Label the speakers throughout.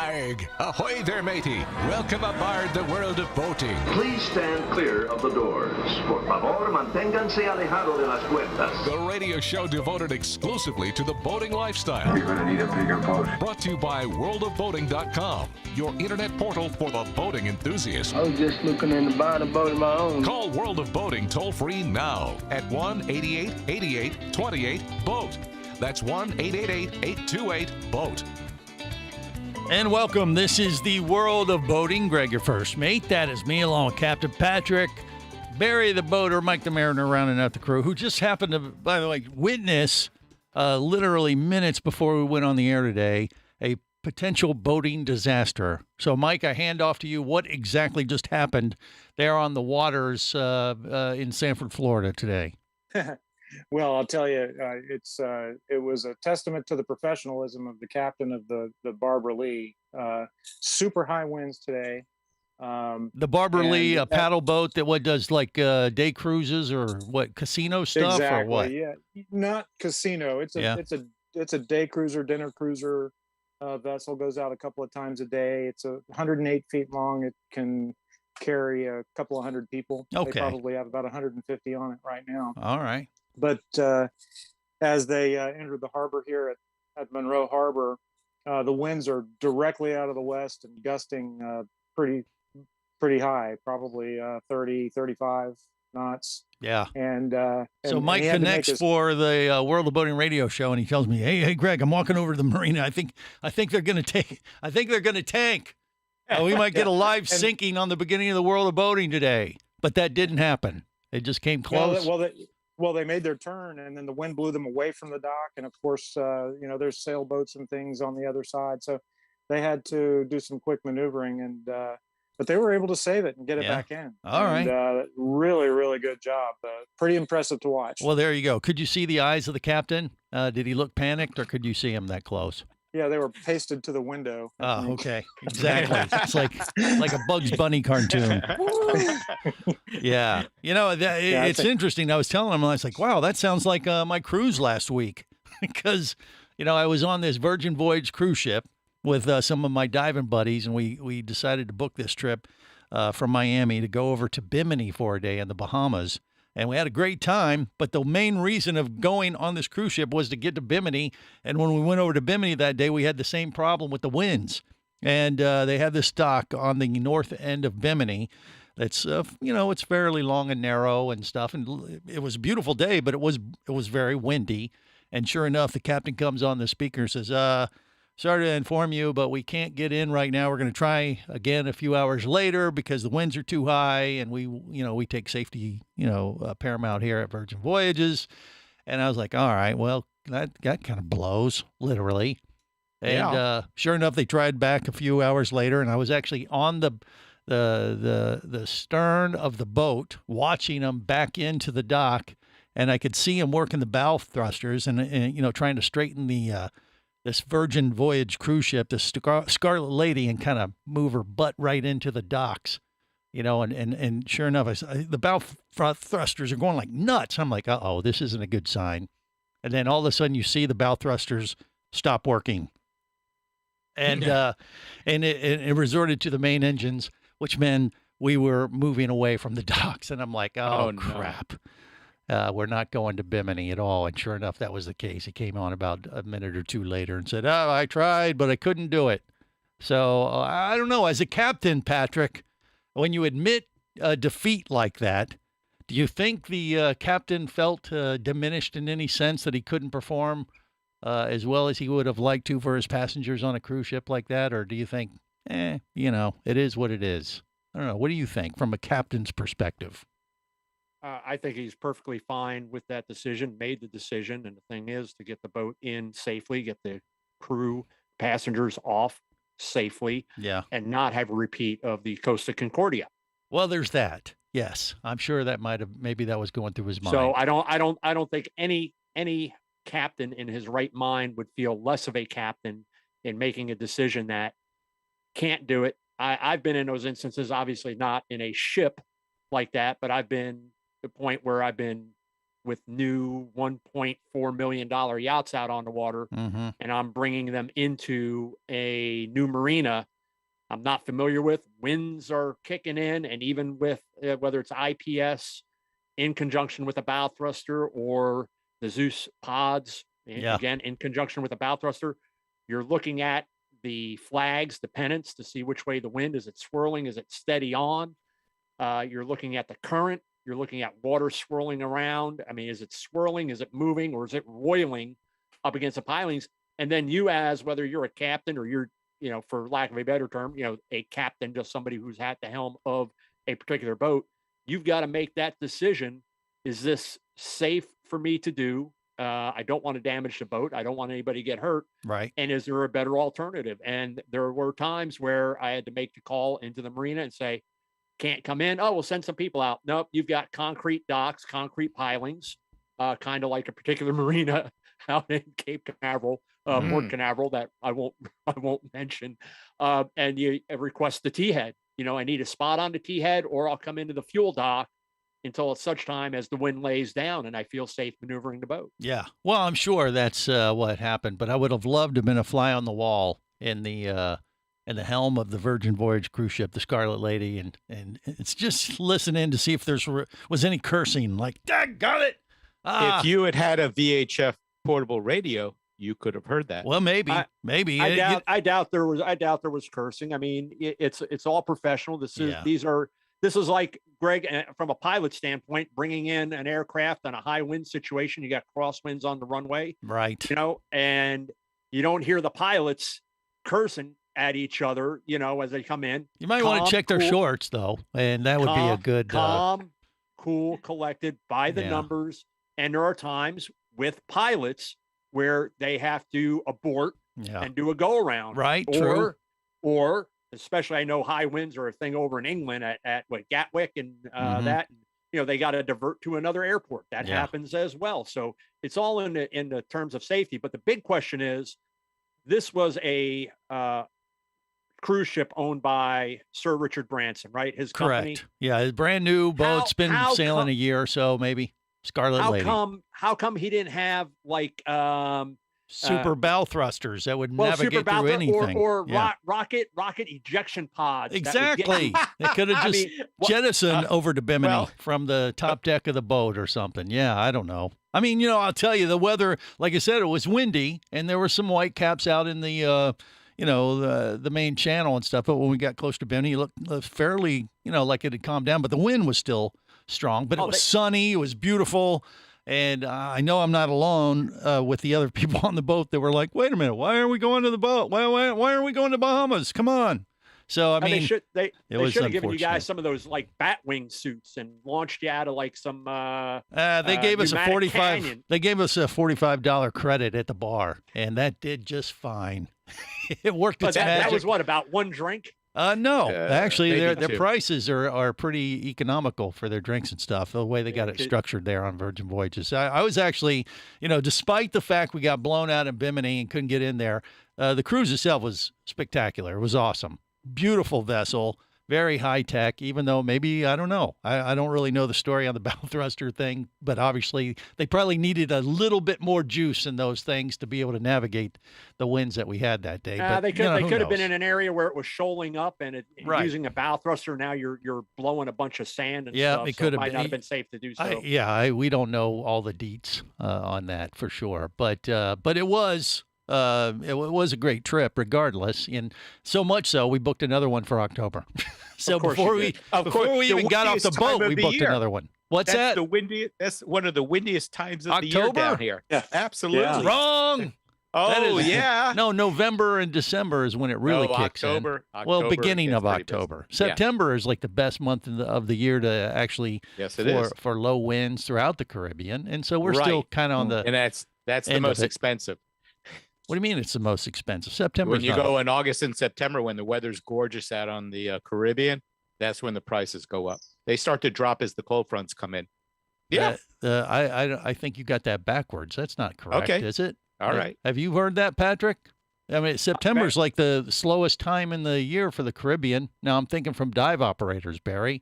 Speaker 1: Arg! Ahoy there, matey! Welcome aboard the world of boating.
Speaker 2: Please stand clear of the doors. Por favor, manténganse alejado de las puertas.
Speaker 1: The radio show devoted exclusively to the boating lifestyle.
Speaker 3: You're gonna need a bigger boat.
Speaker 1: Brought to you by worldofboating.com, your internet portal for the boating enthusiast.
Speaker 4: I was just looking into buying a boat of my own.
Speaker 1: Call World of Boating toll-free now at 1-888-88-28-BOAT. That's 1-888-828-BOAT.
Speaker 5: And welcome. This is the World of Boating. Greg, your first mate. That is me, along with Captain Patrick, Barry the boater, Mike the mariner, rounding out the crew, who just happened to, by the way, witness literally minutes before we went on the air today, a potential boating disaster. So, Mike, I hand off to you. What exactly just happened there on the waters in Sanford, Florida today?
Speaker 6: Well, I'll tell you, it was a testament to the professionalism of the captain of the Barbara Lee. Super high winds today.
Speaker 5: The Barbara Lee, a paddle boat that does like day cruises or what, casino stuff
Speaker 6: exactly,
Speaker 5: or what?
Speaker 6: Yeah, not casino. It's a day cruiser, dinner cruiser vessel. Goes out a couple of times a day. It's 108 feet long. It can carry a couple of hundred people.
Speaker 5: Okay.
Speaker 6: They probably have about 150 on it right now.
Speaker 5: All right.
Speaker 6: But as they entered the harbor here at Monroe Harbor, the winds are directly out of the west and gusting pretty high, probably 30, 35 knots.
Speaker 5: Yeah.
Speaker 6: And
Speaker 5: so Mike connects for the World of Boating radio show, and he tells me, "Hey, Greg, I'm walking over to the marina. I think they're going to tank. We might get a live sinking on the beginning of the World of Boating today." But that didn't happen. It just came close.
Speaker 6: Well, they made their turn, and then the wind blew them away from the dock. And of course, there's sailboats and things on the other side, so they had to do some quick maneuvering. And but they were able to save it and get it back in.
Speaker 5: All right.
Speaker 6: Really, really good job. Pretty impressive to watch.
Speaker 5: Well, there you go. Could you see the eyes of the captain? Did he look panicked, or could you see him that close?
Speaker 6: Yeah, they were pasted to the window.
Speaker 5: Oh, okay. Exactly. It's like a Bugs Bunny cartoon. Yeah. It's interesting. I was telling him, I was like, wow, that sounds like my cruise last week. Because, I was on this Virgin Voyage cruise ship with some of my diving buddies, and we decided to book this trip from Miami to go over to Bimini for a day in the Bahamas. And we had a great time, but the main reason of going on this cruise ship was to get to Bimini. And when we went over to Bimini that day, we had the same problem with the winds. And they had this dock on the north end of Bimini that's, it's fairly long and narrow and stuff. And it was a beautiful day, but it was very windy. And sure enough, the captain comes on the speaker and says, "Sorry to inform you, but we can't get in right now. We're going to try again a few hours later because the winds are too high, and we take safety, paramount here at Virgin Voyages." And I was like, all right, well, that kind of blows, literally. And sure enough, they tried back a few hours later, and I was actually on the stern of the boat watching them back into the dock, and I could see them working the bow thrusters and trying to straighten this Virgin Voyage cruise ship, this Scarlet Lady, and kind of move her butt right into the docks, and sure enough, the bow thrusters are going like nuts. I'm like, uh-oh, this isn't a good sign. And then all of a sudden you see the bow thrusters stop working. And it resorted to the main engines, which meant we were moving away from the docks. And I'm like, oh crap. We're not going to Bimini at all. And sure enough, that was the case. He came on about a minute or two later and said, "Oh, I tried, but I couldn't do it." So I don't know. As a captain, Patrick, when you admit defeat like that, do you think the captain felt diminished in any sense that he couldn't perform as well as he would have liked to for his passengers on a cruise ship like that? Or do you think, it is what it is? I don't know. What do you think from a captain's perspective?
Speaker 7: I think he's perfectly fine with that decision, made the decision. And the thing is to get the boat in safely, get the crew, passengers off safely, and not have a repeat of the Costa Concordia.
Speaker 5: Well, there's that. Yes. I'm sure that maybe that was going through his mind.
Speaker 7: So I don't think any captain in his right mind would feel less of a captain in making a decision that can't do it. I've been in those instances, obviously not in a ship like that, but I've been the point where I've been with new $1.4 million yachts out on the water,
Speaker 5: Mm-hmm.
Speaker 7: and I'm bringing them into a new marina I'm not familiar with. Winds are kicking in, and even with whether it's IPS in conjunction with a bow thruster or the Zeus pods, again, in conjunction with a bow thruster, you're looking at the flags, the pennants to see which way the wind is. It swirling? Is it steady on? You're looking at the current. You're looking at water swirling around. I mean, is it swirling? Is it moving? Or is it roiling up against the pilings? And then you, as whether you're a captain or you're, for lack of a better term, a captain, just somebody who's at the helm of a particular boat, you've got to make that decision. Is this safe for me to do? I don't want to damage the boat. I don't want anybody to get hurt.
Speaker 5: Right.
Speaker 7: And is there a better alternative? And there were times where I had to make the call into the marina and say, can't come in. Oh, we'll send some people out. Nope. You've got concrete docks, concrete pilings, kind of like a particular marina out in Cape Canaveral, Port Canaveral that I won't mention. And you request the T head. I need a spot on the T head, or I'll come into the fuel dock until at such time as the wind lays down and I feel safe maneuvering the boat.
Speaker 5: Yeah. Well, I'm sure that's what happened, but I would have loved to have been a fly on the wall in the helm of the Virgin Voyage cruise ship, the Scarlet Lady, and it's just listening to see if was any cursing, like, got it.
Speaker 3: If you had a VHF portable radio, you could have heard that.
Speaker 5: Well, maybe.
Speaker 7: I doubt there was cursing. I mean, it's all professional. This is like, Greg, from a pilot standpoint, bringing in an aircraft on a high wind situation. You got crosswinds on the runway,
Speaker 5: right?
Speaker 7: And you don't hear the pilots cursing at each other, as they come in.
Speaker 5: You might want to check their shorts, though, and that would be a good
Speaker 7: calm, cool, collected, by the numbers. And there are times with pilots where they have to abort and do a go around,
Speaker 5: right? True.
Speaker 7: Or especially, I know high winds are a thing over in England at Gatwick and that. They got to divert to another airport. That happens as well. So it's all in the terms of safety. But the big question is, this was a cruise ship owned by Sir Richard Branson, right? His company.
Speaker 5: Correct. Yeah, his brand new boat's been sailing a year or so, maybe. Scarlet Lady.
Speaker 7: How come he didn't have like
Speaker 5: super bow thrusters that would navigate through anything,
Speaker 7: or rocket ejection pods?
Speaker 5: Exactly. They could have just jettisoned over to Bimini from the top deck of the boat or something. Yeah, I don't know. I mean, I'll tell you, the weather, like I said, it was windy and there were some white caps out in the the main channel and stuff. But when we got close to Bimini, it looked fairly, like it had calmed down, but the wind was still strong. But it was sunny. It was beautiful. And I know I'm not alone with the other people on the boat that were like, wait a minute, why aren't we going to the boat? Why aren't we going to Bahamas? Come on. So, I mean,
Speaker 7: they should have given you guys some of those like bat wing suits and launched you out of like some
Speaker 5: they gave us
Speaker 7: canyon.
Speaker 5: They gave us a $45 credit at the bar, and that did just fine. It worked its magic.
Speaker 7: That was what, about one drink?
Speaker 5: No, actually, their prices are pretty economical for their drinks and stuff. The way they got it structured there on Virgin Voyages, I was actually, despite the fact we got blown out in Bimini and couldn't get in there, the cruise itself was spectacular. It was awesome, beautiful vessel, very high tech. Even though maybe I don't know, I don't really know the story on the bow thruster thing, but obviously they probably needed a little bit more juice in those things to be able to navigate the winds that we had that day. But,
Speaker 7: they could have been in an area where it was shoaling up and using a bow thruster. Now you're blowing a bunch of sand and stuff.
Speaker 5: It could have
Speaker 7: might not have been safe to do so.
Speaker 5: We don't know all the deets on that for sure, but it was. It was a great trip regardless, and so much so we booked another one for October. So before we even got off the boat, we booked another one. That's
Speaker 3: one of the windiest times of the year down here.
Speaker 5: Yeah,
Speaker 3: absolutely.
Speaker 5: Yeah. Wrong. No, November and December is when it really kicks in. Well, beginning of October. September is like the best month of the year to actually for low winds throughout the Caribbean, and so we're still kind of on the
Speaker 3: and that's the most expensive.
Speaker 5: What do you mean it's the most expensive? September.
Speaker 3: When you go in August and September, when the weather's gorgeous out on the Caribbean, that's when the prices go up. They start to drop as the cold fronts come in. Yeah.
Speaker 5: I think you got that backwards. That's not correct, is it?
Speaker 3: All right.
Speaker 5: Have you heard that, Patrick? I mean, September's like the slowest time in the year for the Caribbean. Now I'm thinking from dive operators, Barry.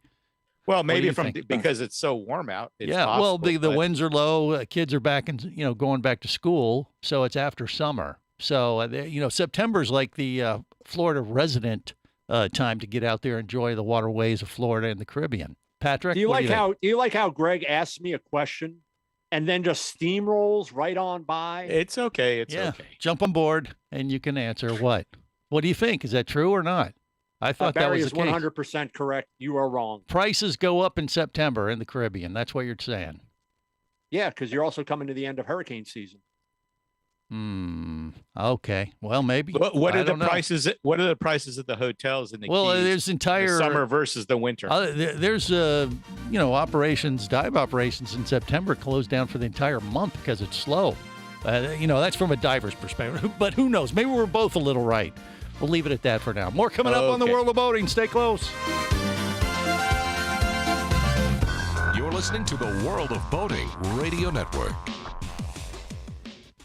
Speaker 3: Well,
Speaker 5: do
Speaker 3: maybe
Speaker 5: you
Speaker 3: from
Speaker 5: think?
Speaker 3: because it's so warm out. It's
Speaker 5: Yeah, well,
Speaker 3: possible,
Speaker 5: the
Speaker 3: but-
Speaker 5: winds are low. Kids are back and going back to school, so it's after summer. So September's like the Florida resident time to get out there and enjoy the waterways of Florida and the Caribbean. Patrick,
Speaker 7: Do you
Speaker 5: what
Speaker 7: like
Speaker 5: think?
Speaker 7: do you like how Greg asks me a question and then just steamrolls right on by?
Speaker 3: It's okay. It's
Speaker 5: Yeah,
Speaker 3: okay.
Speaker 5: jump on board and you can answer what. What do you think? Is that true or not? I thought that
Speaker 7: Barry
Speaker 5: was
Speaker 7: is
Speaker 5: the case.
Speaker 7: 100% correct. You are wrong.
Speaker 5: Prices go up in September in the Caribbean. That's what you're saying.
Speaker 7: Yeah, because you're also coming to the end of hurricane season.
Speaker 5: Okay. Well, maybe.
Speaker 3: What
Speaker 5: I
Speaker 3: are the
Speaker 5: don't know.
Speaker 3: prices? What are the prices of the hotels in the
Speaker 5: Well,
Speaker 3: Keys?
Speaker 5: there's entire
Speaker 3: The summer versus the winter.
Speaker 5: There's dive operations in September closed down for the entire month because it's slow. That's from a diver's perspective. But who knows? Maybe we're both a little right. We'll leave it at that for now. More coming up on the
Speaker 3: Okay.
Speaker 5: World of Boating. Stay close.
Speaker 1: You're listening to the World of Boating Radio Network.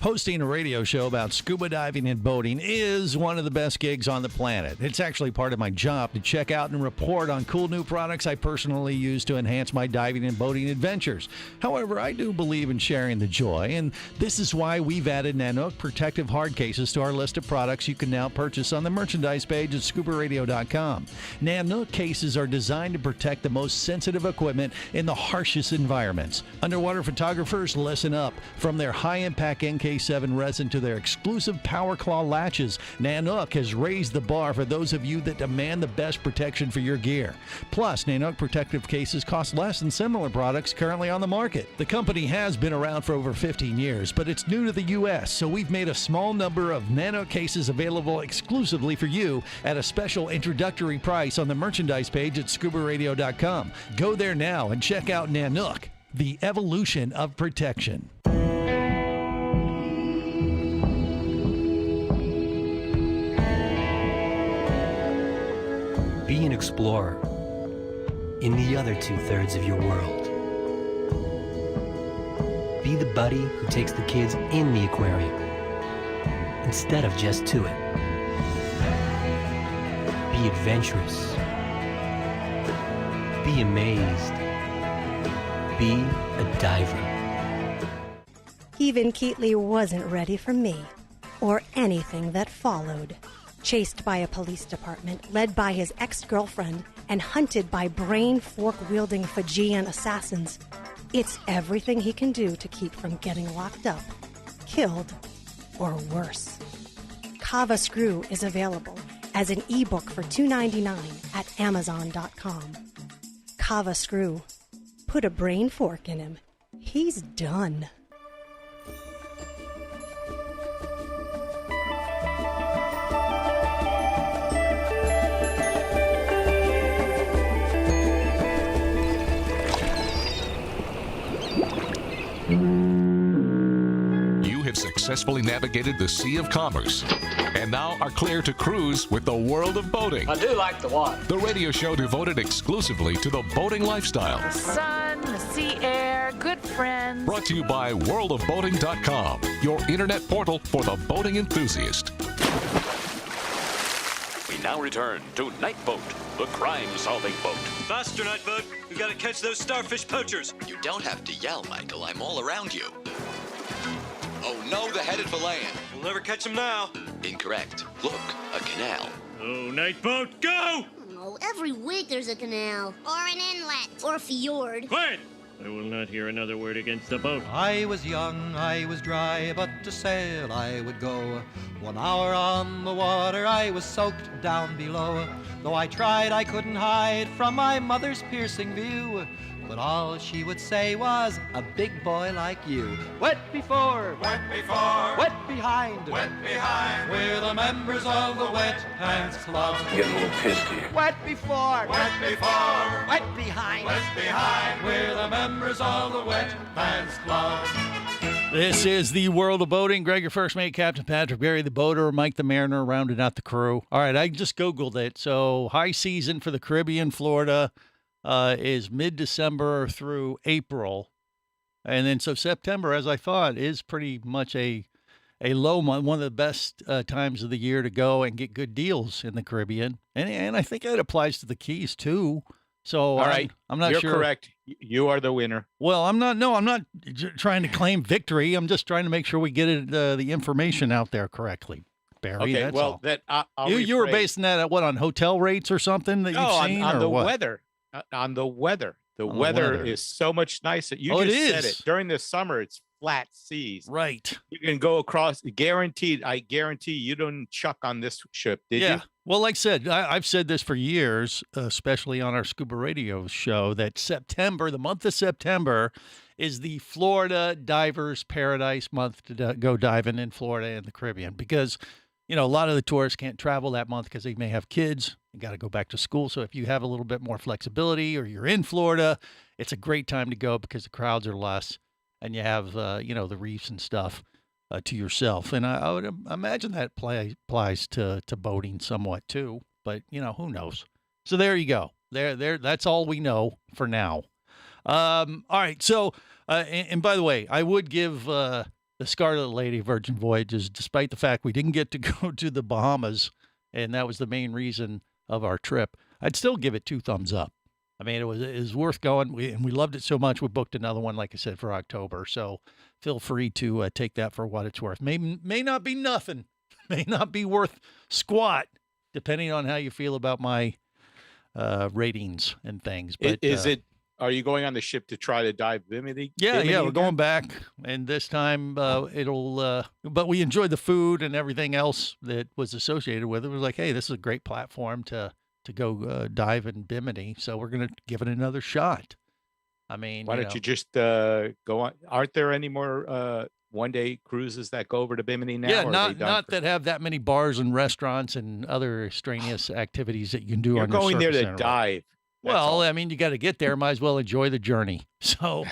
Speaker 5: Hosting a radio show about scuba diving and boating is one of the best gigs on the planet. It's actually part of my job to check out and report on cool new products I personally use to enhance my diving and boating adventures. However, I do believe in sharing the joy, and this is why we've added Nanook protective hard cases to our list of products you can now purchase on the merchandise page at scubaradio.com. Nanook cases are designed to protect the most sensitive equipment in the harshest environments. Underwater photographers, listen up. From their high-impact NK7 resin to their exclusive Power Claw latches, Nanook has raised the bar for those of you that demand the best protection for your gear. Plus, Nanook protective cases cost less than similar products currently on the market. The company has been around for over 15 years, but it's new to the U.S., so we've made a small number of Nanook cases available exclusively for you at a special introductory price on the merchandise page at scubaradio.com. Go there now and check out Nanook, the evolution of protection.
Speaker 8: Be an explorer in the other 2/3 of your world. Be the buddy who takes the kids in the aquarium instead of just to it. Be adventurous. Be amazed. Be a diver.
Speaker 9: Even Keatley wasn't ready for me, or anything that followed. Chased by a police department, led by his ex-girlfriend, and hunted by brain fork-wielding Fijian assassins, it's everything he can do to keep from getting locked up, killed, or worse. Kava Screw is available as an ebook for $2.99 at Amazon.com. Kava Screw. Put a brain fork in him. He's done.
Speaker 1: You have successfully navigated the Sea of Commerce and now are clear to cruise with the World of Boating.
Speaker 10: I do like the water.
Speaker 1: The radio show devoted exclusively to the boating lifestyle.
Speaker 11: The sun, the sea air, good friends.
Speaker 1: Brought to you by worldofboating.com, your internet portal for the boating enthusiast.
Speaker 12: We now return to Night Boat, the crime-solving boat.
Speaker 13: Faster, Night Boat. We gotta catch those starfish poachers.
Speaker 14: You don't have to yell, Michael. I'm all around you. Oh no, they're headed for land.
Speaker 13: We'll never catch them now.
Speaker 14: Incorrect. Look, a canal.
Speaker 13: Oh, Night Boat, go!
Speaker 15: Oh, every week there's a canal, or an inlet, or a fjord.
Speaker 13: Quiet! I will not hear another word against the boat.
Speaker 16: I was young, I was dry, but to sail I would go. 1 hour on the water, I was soaked down below. Though I tried, I couldn't hide from my mother's piercing view. But all she would say was, a big boy like you. Wet before, wet behind, we're the members of the Wet Pants Club.
Speaker 4: Getting a little pissed here.
Speaker 16: Wet before, wet behind, we're the members of the Wet Pants Club.
Speaker 5: This is the World of Boating. Greg, your first mate, Captain Patrick, Barry the boater, Mike the mariner, rounding out the crew. All right, I just Googled it. So high season for the Caribbean, Florida, is mid-December through April. And then so September, as I thought, is pretty much a low month, one of the best times of the year to go and get good deals in the Caribbean. And I think that applies to the Keys, too. So
Speaker 3: All right,
Speaker 5: I'm not
Speaker 3: you're
Speaker 5: sure.
Speaker 3: correct. You are the winner.
Speaker 5: Well, I'm not. No, I'm not trying to claim victory. I'm just trying to make sure we get it, the information out there correctly, Barry.
Speaker 3: Okay,
Speaker 5: that's
Speaker 3: well,
Speaker 5: all.
Speaker 3: that I'll
Speaker 5: You were
Speaker 3: rephrase.
Speaker 5: basing that at what, on hotel rates or something that
Speaker 3: No,
Speaker 5: you've
Speaker 3: on,
Speaker 5: seen,
Speaker 3: on
Speaker 5: or
Speaker 3: the
Speaker 5: what?
Speaker 3: weather. On the weather. The
Speaker 5: On the
Speaker 3: weather
Speaker 5: weather.
Speaker 3: is so much nicer. You
Speaker 5: Oh, it
Speaker 3: just said
Speaker 5: is.
Speaker 3: it. During the summer, it's flat seas.
Speaker 5: Right.
Speaker 3: You can go across. Guaranteed. I guarantee you didn't chuck on this ship, did
Speaker 5: Yeah.
Speaker 3: you?
Speaker 5: Well, like I said, I've said this for years, especially on our scuba radio show, that September, the month of September, is the Florida divers' paradise month to go diving in Florida and the Caribbean, because a lot of the tourists can't travel that month because they may have kids and got to go back to school. So if you have a little bit more flexibility, or you're in Florida, it's a great time to go because the crowds are less and you have the reefs and stuff to yourself. And I would imagine that applies to boating somewhat too, but who knows? So there you go. There. That's all we know for now. All right. So, and by the way, I would give the Scarlet Lady Virgin Voyages, despite the fact we didn't get to go to the Bahamas, and that was the main reason of our trip, I'd still give it 2 thumbs up. I mean, it was worth going. We loved it so much, we booked another one, like I said, for October. So feel free to take that for what it's worth. May not be nothing, may not be worth squat, depending on how you feel about my ratings and things. But
Speaker 3: Are you going on the ship to try to dive Bimini?
Speaker 5: Yeah,
Speaker 3: Bimini
Speaker 5: we're
Speaker 3: again?
Speaker 5: going back, and this time it'll. But we enjoyed the food and everything else that was associated with it. It was like, hey, this is a great platform to go dive in Bimini, so we're gonna give it another shot. I mean,
Speaker 3: Why don't you just go on? Aren't there any more one-day cruises that go over to Bimini now?
Speaker 5: Yeah,
Speaker 3: or are
Speaker 5: not
Speaker 3: they done
Speaker 5: not
Speaker 3: for-
Speaker 5: that have that many bars and restaurants and other extraneous activities that you can do.
Speaker 3: You're
Speaker 5: on your
Speaker 3: going there
Speaker 5: surface
Speaker 3: to
Speaker 5: interval.
Speaker 3: dive. That's
Speaker 5: Well,
Speaker 3: all.
Speaker 5: I mean, you got to get there. Might as well enjoy the journey. So,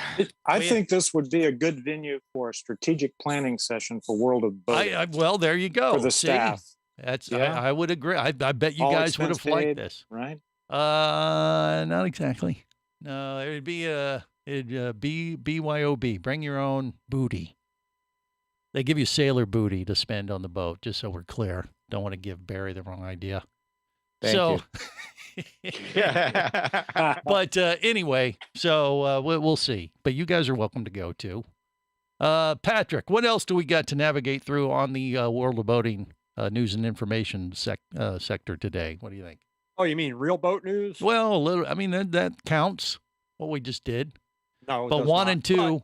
Speaker 6: I think this would be a good venue for a strategic planning session for World of Boating.
Speaker 5: well, there you go.
Speaker 6: For the
Speaker 5: See?
Speaker 6: staff.
Speaker 5: That's
Speaker 6: Yeah.
Speaker 5: I would agree. I bet you
Speaker 6: All
Speaker 5: guys would have
Speaker 6: expense
Speaker 5: liked
Speaker 6: paid,
Speaker 5: this.
Speaker 6: right?
Speaker 5: Not exactly. No, it would be BYOB. Bring your own booty. They give you sailor booty to spend on the boat, just so we're clear. Don't want to give Barry the wrong idea.
Speaker 3: Thank
Speaker 5: But anyway, so we'll see. But you guys are welcome to go too. Patrick, what else do we got to navigate through on the World of Boating news and information sector today? What do you think?
Speaker 7: Oh, you mean real boat news?
Speaker 5: Well, a little. I mean, that counts. What we just did.
Speaker 7: No, it
Speaker 5: But
Speaker 7: does
Speaker 5: 1
Speaker 7: not.
Speaker 5: and 2.
Speaker 7: But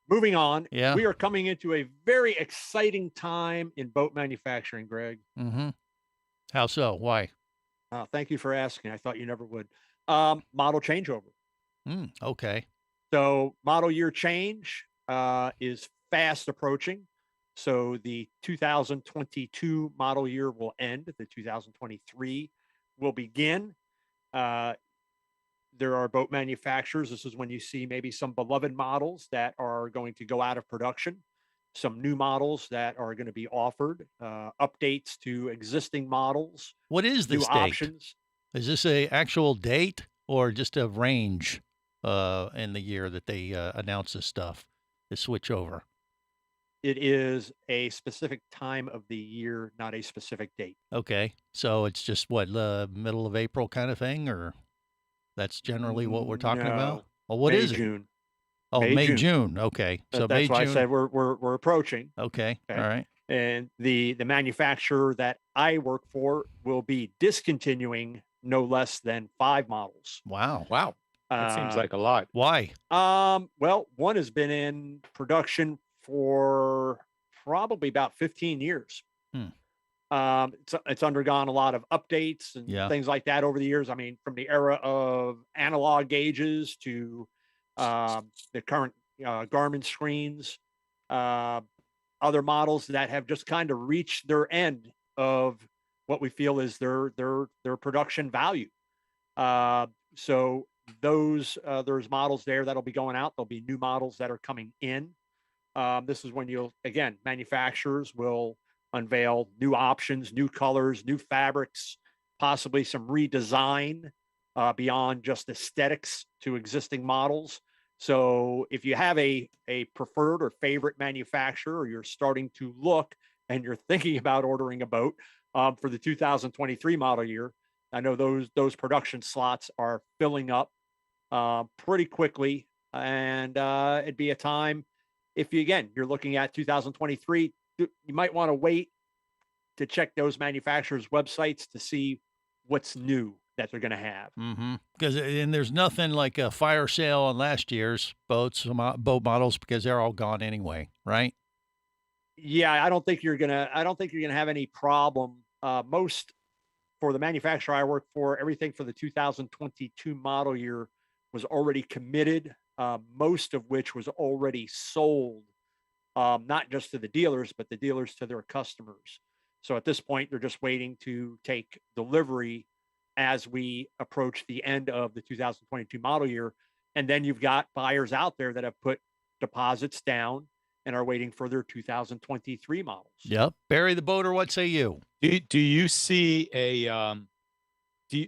Speaker 7: moving on.
Speaker 5: Yeah.
Speaker 7: We are coming into a very exciting time in boat manufacturing, Greg.
Speaker 5: Mm-hmm. How so? Why?
Speaker 7: Thank you for asking. I thought you never would. Model changeover.
Speaker 5: Okay.
Speaker 7: So model year change is fast approaching. So the 2022 model year will end. The 2023 will begin. There are boat manufacturers. This is when you see maybe some beloved models that are going to go out of production, some new models that are going to be offered, updates to existing models.
Speaker 5: What is
Speaker 7: new
Speaker 5: this date?
Speaker 7: options.
Speaker 5: Is this a actual date or just a range in the year that they announce this stuff, this switch over?
Speaker 7: It is a specific time of the year, not a specific date.
Speaker 5: Okay. So it's just what, middle of April kind of thing, or that's generally what we're talking about?
Speaker 7: No.
Speaker 5: Well, what
Speaker 7: May,
Speaker 5: is it?
Speaker 7: June.
Speaker 5: Oh,
Speaker 7: May,
Speaker 5: May,
Speaker 7: June.
Speaker 5: June. Okay. So
Speaker 7: That's
Speaker 5: May,
Speaker 7: why
Speaker 5: June.
Speaker 7: I said we're approaching.
Speaker 5: Okay. All right.
Speaker 7: And the manufacturer that I work for will be discontinuing no less than 5 models.
Speaker 5: Wow.
Speaker 3: Wow. That seems like a lot.
Speaker 5: Why?
Speaker 7: Well, one has been in production for probably about 15 years. It's undergone a lot of updates and things like that over the years. I mean, from the era of analog gauges to the current Garmin screens, other models that have just kind of reached their end of what we feel is their production value. So those there's models there that'll be going out. There'll be new models that are coming in. This is when manufacturers will unveil new options, new colors, new fabrics, possibly some redesign beyond just aesthetics to existing models. So if you have a preferred or favorite manufacturer, or you're starting to look and you're thinking about ordering a boat for the 2023 model year, I know those production slots are filling up pretty quickly. And it'd be a time, if you're looking at 2023, you might want to wait to check those manufacturers' websites to see what's new that they're going to have.
Speaker 5: Because and there's nothing like a fire sale on last year's boat models because they're all gone anyway, right?
Speaker 7: Yeah, I don't think you're gonna have any problem. Most for the manufacturer I work for, everything for the 2022 model year was already committed. Most of which was already sold, not just to the dealers, but the dealers to their customers. So at this point, they're just waiting to take delivery as we approach the end of the 2022 model year. And then you've got buyers out there that have put deposits down and are waiting for their 2023 models.
Speaker 5: Yep. Barry the Boater, what say you?
Speaker 3: Do you see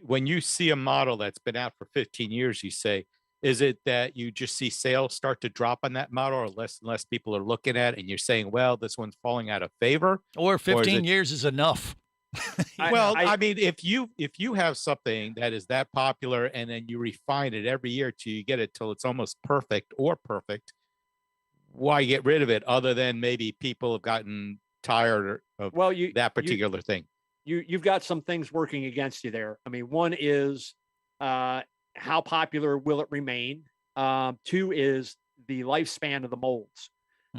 Speaker 3: when you see a model that's been out for 15 years, you say, is it that you just see sales start to drop on that model, or less and less people are looking at it and you're saying, well, this one's falling out of favor?
Speaker 5: Or 15 years is enough.
Speaker 3: I mean, if you have something that is that popular and then you refine it every year till you get it till it's almost perfect, why get rid of it other than maybe people have gotten tired of that particular thing?
Speaker 7: You've got some things working against you there. I mean, one is how popular will it remain? Two is the lifespan of the molds.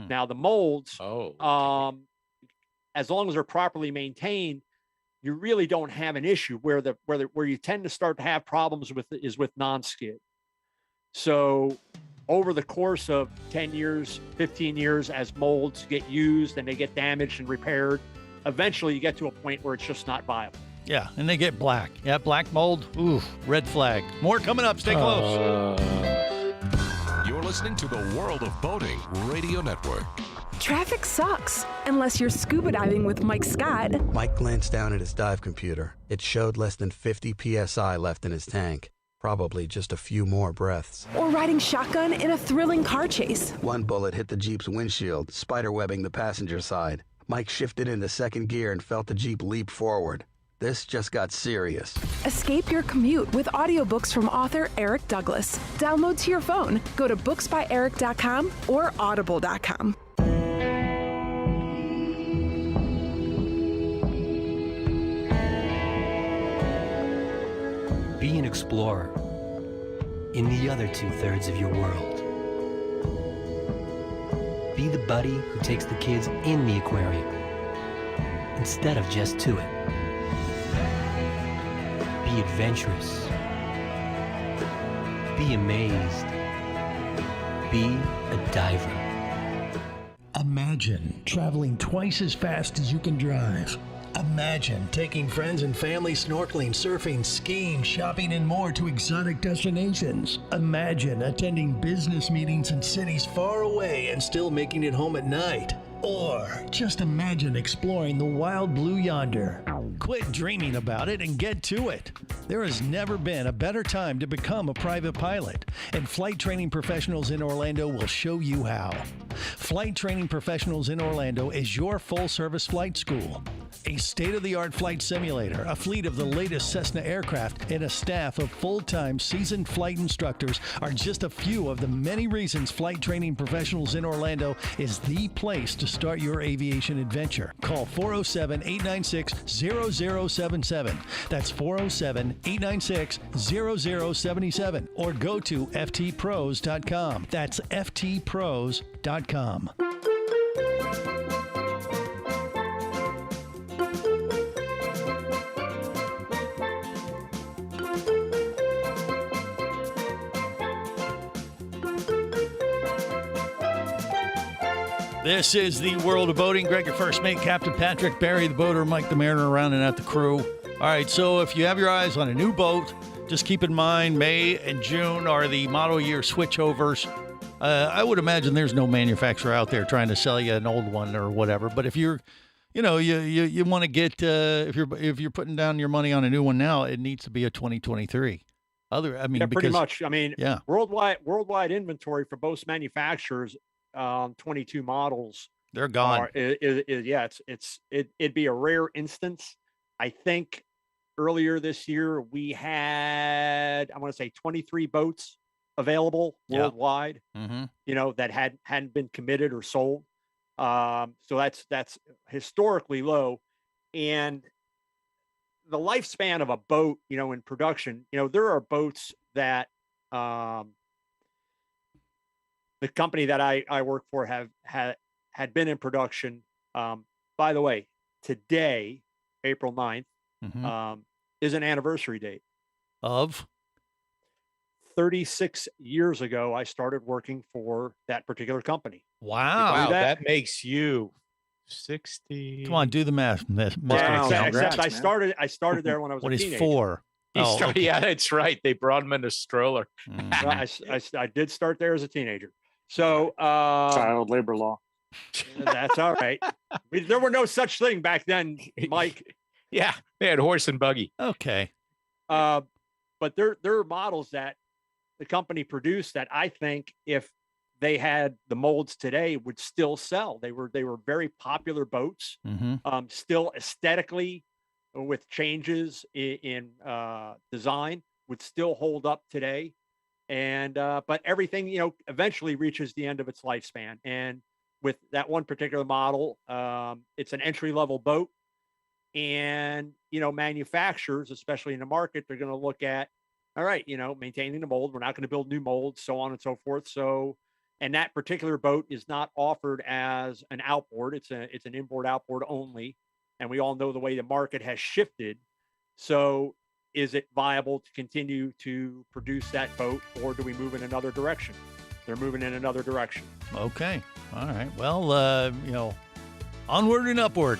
Speaker 7: Now the molds, as long as they're properly maintained, you really don't have an issue. Where you tend to start to have problems with is with non-skid. So over the course of 10 years, 15 years, as molds get used and they get damaged and repaired, eventually you get to a point where it's just not viable.
Speaker 5: Yeah, and they get black. Yeah, black mold. Ooh, red flag. More coming up. Stay close.
Speaker 1: You're listening to the World of Boating Radio Network.
Speaker 10: Traffic sucks, unless you're scuba diving with Mike Scott.
Speaker 17: Mike glanced down at his dive computer. It showed less than 50 PSI left in his tank. Probably just a few more breaths.
Speaker 10: Or riding shotgun in a thrilling car chase.
Speaker 17: One bullet hit the Jeep's windshield, spiderwebbing the passenger side. Mike shifted into second gear and felt the Jeep leap forward. This just got serious.
Speaker 10: Escape your commute with audiobooks from author Eric Douglas. Download to your phone. Go to booksbyeric.com or audible.com.
Speaker 8: Be an explorer in the other 2/3 of your world. Be the buddy who takes the kids in the aquarium instead of just to it. Be adventurous. Be amazed. Be a diver.
Speaker 18: Imagine traveling twice as fast as you can drive. Imagine taking friends and family snorkeling, surfing, skiing, shopping, and more to exotic destinations. Imagine attending business meetings in cities far away and still making it home at night. Or just imagine exploring the wild blue yonder.
Speaker 5: Quit dreaming about it and get to it. There has never been a better time to become a private pilot, and Flight Training Professionals in Orlando will show you how. Flight Training Professionals in Orlando is your full-service flight school. A state-of-the-art flight simulator, a fleet of the latest Cessna aircraft, and a staff of full-time seasoned flight instructors are just a few of the many reasons Flight Training Professionals in Orlando is the place to start your aviation adventure. Call 407-896-0077. That's 407-896-0077. Or go to ftpros.com. That's ftpros.com. This is the World of Boating. Greg, your first mate, Captain Patrick, Barry the Boater, Mike the Mariner, rounding out the crew. All right, so if you have your eyes on a new boat, just keep in mind May and June are the model year switchovers. I would imagine there's no manufacturer out there trying to sell you an old one or whatever. But if you're, you want to get, if you're putting down your money on a new one now, it needs to be a 2023.
Speaker 7: Pretty much. I mean,
Speaker 5: yeah.
Speaker 7: Worldwide inventory for both manufacturers. 22 models,
Speaker 5: they're gone.
Speaker 7: It'd be a rare instance. I think earlier this year we had, I want to say 23 boats available worldwide,
Speaker 5: Mm-hmm.
Speaker 7: you know, that hadn't been committed or sold. So that's historically low. And the lifespan of a boat, you know, in production, you know, there are boats that the company that I work for had been in production. By the way, today, April 9th, is an anniversary date.
Speaker 5: Of?
Speaker 3: 36 years ago, I started working for that particular company.
Speaker 5: Wow.
Speaker 3: Wow,
Speaker 5: that?
Speaker 3: that makes you 60.
Speaker 5: Come on, do the math. Mr.
Speaker 3: Yeah,
Speaker 5: Accountant.
Speaker 3: except I started there when I was
Speaker 5: What
Speaker 3: a
Speaker 5: is
Speaker 3: teenager.
Speaker 5: 4?
Speaker 3: He
Speaker 5: Oh,
Speaker 3: started,
Speaker 5: okay.
Speaker 3: yeah, that's right. They brought him in a stroller.
Speaker 7: I did start there as a teenager. So
Speaker 6: child labor law.
Speaker 7: That's all right. There were no such thing back then, Mike.
Speaker 3: Yeah, they had horse and buggy.
Speaker 5: Okay.
Speaker 7: But there are models that the company produced that I think if they had the molds today would still sell. They were very popular boats,
Speaker 5: Mm-hmm.
Speaker 7: still aesthetically with changes in design would still hold up today. And but everything, you know, eventually reaches the end of its lifespan. And with that one particular model, it's an entry-level boat. And, you know, manufacturers, especially in the market, they're going to look at, all right, you know, maintaining the mold. We're not going to build new molds, so on and so forth. So, and that particular boat is not offered as an outboard. It's an inboard outboard only. And we all know the way the market has shifted. So is it viable to continue to produce that boat, or do we move in another direction? They're moving in another direction.
Speaker 5: Okay. All right. Well, you know, onward and upward.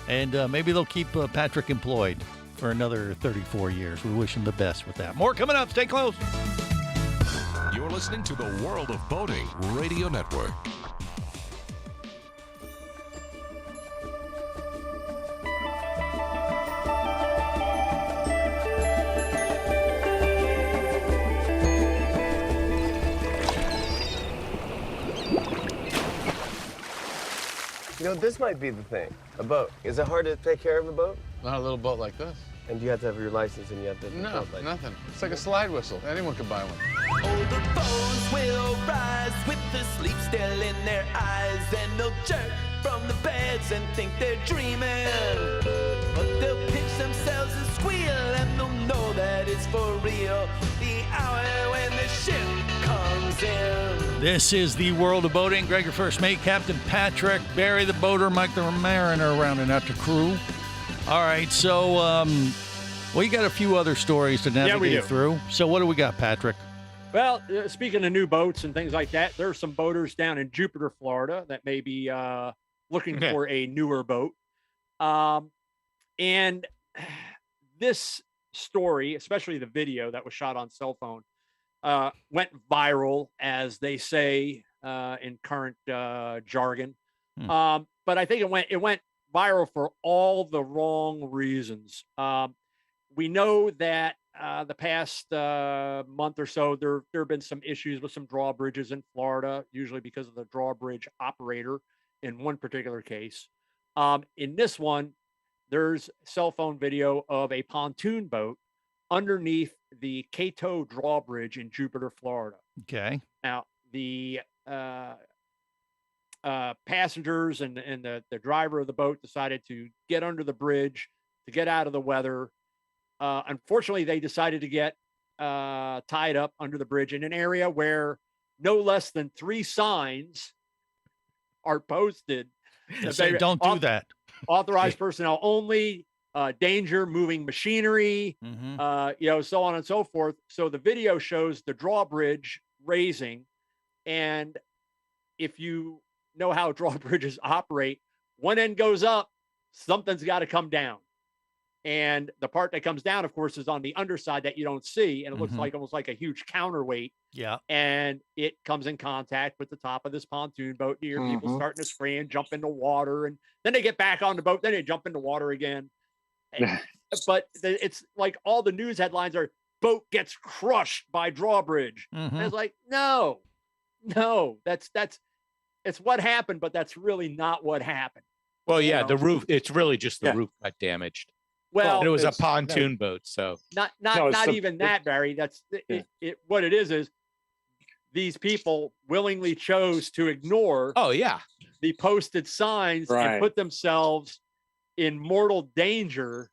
Speaker 5: And maybe they'll keep Patrick employed for another 34 years. We wish him the best with that. More coming up. Stay close.
Speaker 1: You're listening to the World of Boating Radio Network.
Speaker 19: You know, this might be the thing. A boat. Is it hard to take care of a boat?
Speaker 20: Not a little boat like this.
Speaker 19: And you have to have your license and you have to...
Speaker 20: No, nothing. It's like a slide whistle. Anyone could buy one.
Speaker 21: Oh, the bones will rise with the sleep still in their eyes, and they'll jerk from the beds and think they're dreaming. But they'll pinch themselves and squeal, and they'll know that it's for real. The hour when the ship comes in.
Speaker 5: This is the World of Boating. Greg, your first mate, Captain Patrick, Barry the boater, Mike the mariner, rounding out the crew. All right, so, well, you got a few other stories to navigate through. So what do we got, Patrick?
Speaker 7: Well, speaking of new boats and things like that, there are some boaters down in Jupiter, Florida that may be looking for a newer boat. And this story, especially the video that was shot on cell phone, went viral, as they say in current jargon. But I think it went viral for all the wrong reasons. We know that the past month or so, there have been some issues with some drawbridges in Florida, usually because of the drawbridge operator in one particular case. In this one, there's cell phone video of a pontoon boat underneath the Cato drawbridge in Jupiter, Florida.
Speaker 5: Okay.
Speaker 7: Now, the passengers and the driver of the boat decided to get under the bridge to get out of the weather. Unfortunately, they decided to get tied up under the bridge in an area where no less than 3 signs are posted.
Speaker 5: That say, don't do that.
Speaker 7: Authorized personnel only, danger, moving machinery, you know, so on and so forth. So the video shows the drawbridge raising. And if you know how drawbridges operate, one end goes up, something's got to come down. And the part that comes down, of course, is on the underside that you don't see. And it looks like almost like a huge counterweight.
Speaker 5: Yeah.
Speaker 7: And it comes in contact with the top of this pontoon boat. You hear people starting to scream, jump into water. And then they get back on the boat. Then they jump into water again. But it's like all the news headlines are, boat gets crushed by drawbridge. And it's like, no, that's it's what happened, but that's really not what happened.
Speaker 3: Well, yeah, the roof, it's really just the roof got damaged.
Speaker 7: Well,
Speaker 3: and it was a pontoon boat, so
Speaker 7: not even that, Barry. That's it. What it is these people willingly chose to ignore the posted signs and put themselves in mortal danger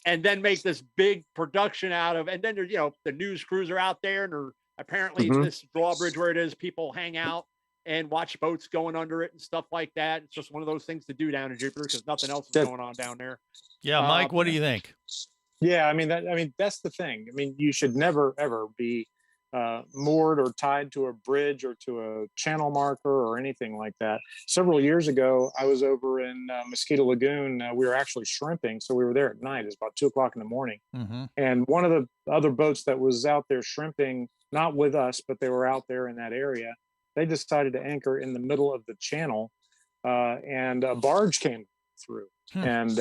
Speaker 7: and then make this big production out of, and then there's, the news crews are out there and are apparently this drawbridge where it is, people hang out and watch boats going under it and stuff like that. It's just one of those things to do down in Jupiter because nothing else is going on down there.
Speaker 5: Yeah. Mike, what do you think?
Speaker 6: Yeah. I mean, that's the thing. I mean, you should never, ever be moored or tied to a bridge or to a channel marker or anything like that. Several years ago, I was over in Mosquito Lagoon. We were actually shrimping, so we were there at night. It was about 2:00 in the morning, and one of the other boats that was out there shrimping, not with us, but they were out there in that area. They decided to anchor in the middle of the channel, and a barge came through, and